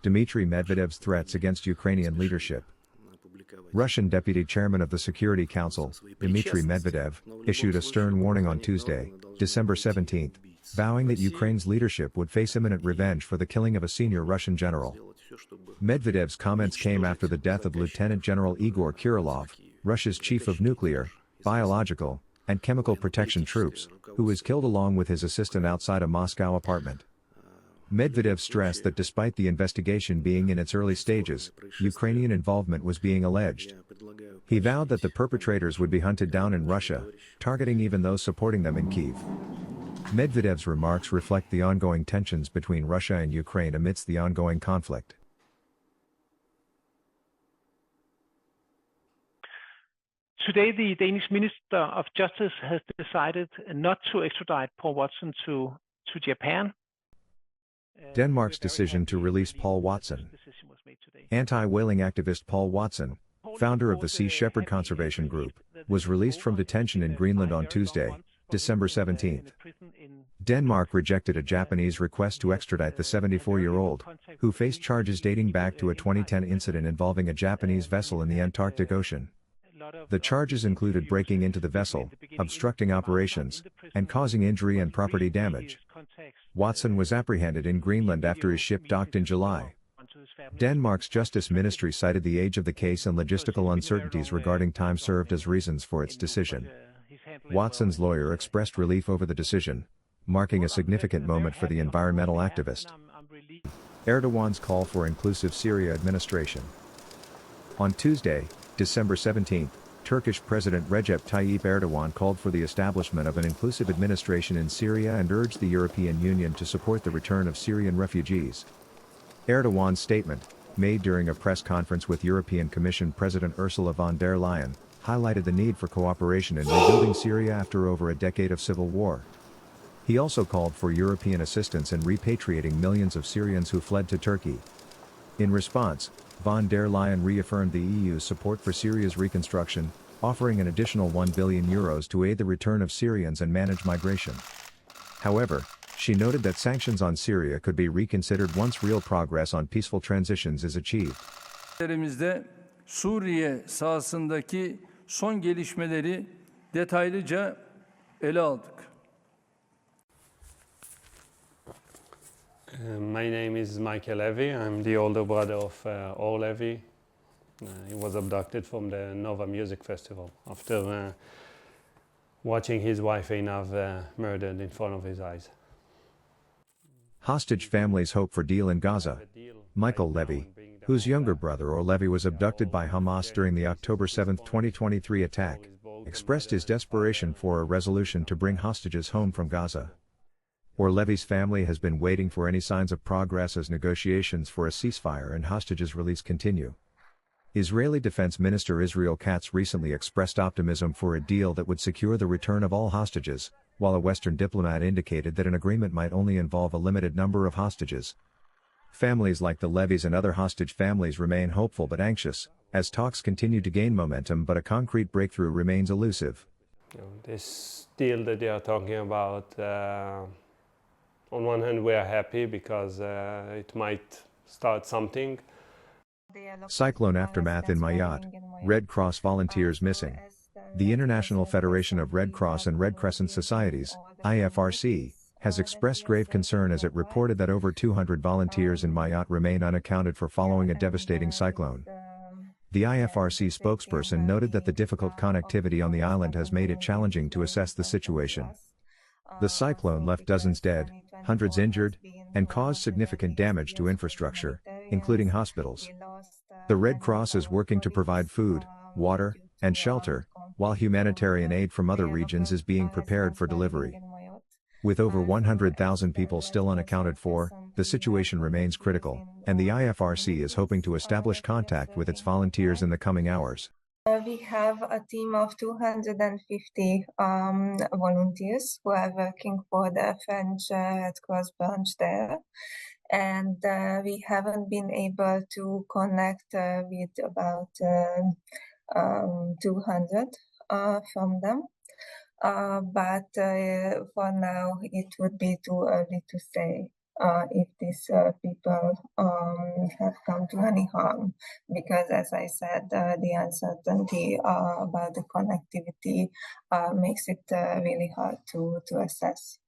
Dmitry Medvedev's threats against Ukrainian leadership. Russian Deputy Chairman of the Security Council, Dmitry Medvedev, issued a stern warning on Tuesday, December 17, vowing that Ukraine's leadership would face imminent revenge for the killing of a senior Russian general. Medvedev's comments came after the death of Lieutenant General Igor Kirilov, Russia's chief of nuclear, biological, and chemical protection troops, who was killed along with his assistant outside a Moscow apartment. Medvedev stressed that despite the investigation being in its early stages, Ukrainian involvement was being alleged. He vowed that the perpetrators would be hunted down in Russia, targeting even those supporting them in Kyiv. Medvedev's remarks reflect the ongoing tensions between Russia and Ukraine amidst the ongoing conflict. Today, the Danish Minister of Justice has decided not to extradite Paul Watson to Japan. Denmark's decision to release Paul Watson. Anti-whaling activist Paul Watson, founder of the Sea Shepherd Conservation Group, was released from detention in Greenland on Tuesday, December 17. Denmark rejected a Japanese request to extradite the 74-year-old, who faced charges dating back to a 2010 incident involving a Japanese vessel in the Antarctic Ocean. The charges included breaking into the vessel, obstructing operations, and causing injury and property damage. Watson was apprehended in Greenland after his ship docked in July. Denmark's Justice Ministry cited the age of the case and logistical uncertainties regarding time served as reasons for its decision. Watson's lawyer expressed relief over the decision, marking a significant moment for the environmental activist. Erdogan's call for inclusive Syria administration. On Tuesday, December 17, Turkish President Recep Tayyip Erdogan called for the establishment of an inclusive administration in Syria and urged the European Union to support the return of Syrian refugees. Erdogan's statement, made during a press conference with European Commission President Ursula von der Leyen, highlighted the need for cooperation in rebuilding Syria after over a decade of civil war. He also called for European assistance in repatriating millions of Syrians who fled to Turkey. In response, von der Leyen reaffirmed the EU's support for Syria's reconstruction, offering an additional €1 billion to aid the return of Syrians and manage migration. However, she noted that sanctions on Syria could be reconsidered once real progress on peaceful transitions is achieved. Suriye sahasındaki son gelişmeleri detaylıca ele aldık. My name is Michael Levy. I'm the older brother of Or Levy. He was abducted from the Nova Music Festival after watching his wife Einav murdered in front of his eyes. Hostage families hope for deal in Gaza. Michael Levy, whose younger brother Or Levy was abducted by Hamas during the October 7, 2023 attack, expressed his desperation for a resolution to bring hostages home from Gaza. Or Levy's family has been waiting for any signs of progress as negotiations for a ceasefire and hostages release continue. Israeli Defense Minister Israel Katz recently expressed optimism for a deal that would secure the return of all hostages, while a Western diplomat indicated that an agreement might only involve a limited number of hostages. Families like the Levys and other hostage families remain hopeful but anxious, as talks continue to gain momentum, but a concrete breakthrough remains elusive. This deal that they are talking about, on one hand we are happy because it might start something. Cyclone aftermath in Mayotte, Red Cross volunteers missing. The International Federation of Red Cross and Red Crescent Societies, IFRC, has expressed grave concern as it reported that over 200 volunteers in Mayotte remain unaccounted for following a devastating cyclone. The IFRC spokesperson noted that the difficult connectivity on the island has made it challenging to assess the situation. The cyclone left dozens dead, hundreds injured, and caused significant damage to infrastructure, including hospitals. The Red Cross is working to provide food, water, and shelter, while humanitarian aid from other regions is being prepared for delivery. With over 100,000 people still unaccounted for, the situation remains critical, and the IFRC is hoping to establish contact with its volunteers in the coming hours. We have a team of 250 volunteers who are working for the French Red Cross branch there. And we haven't been able to connect with about 200 from them. But for now, it would be too early to say. if these people have come to any harm, because as I said, the uncertainty about the connectivity makes it really hard to assess.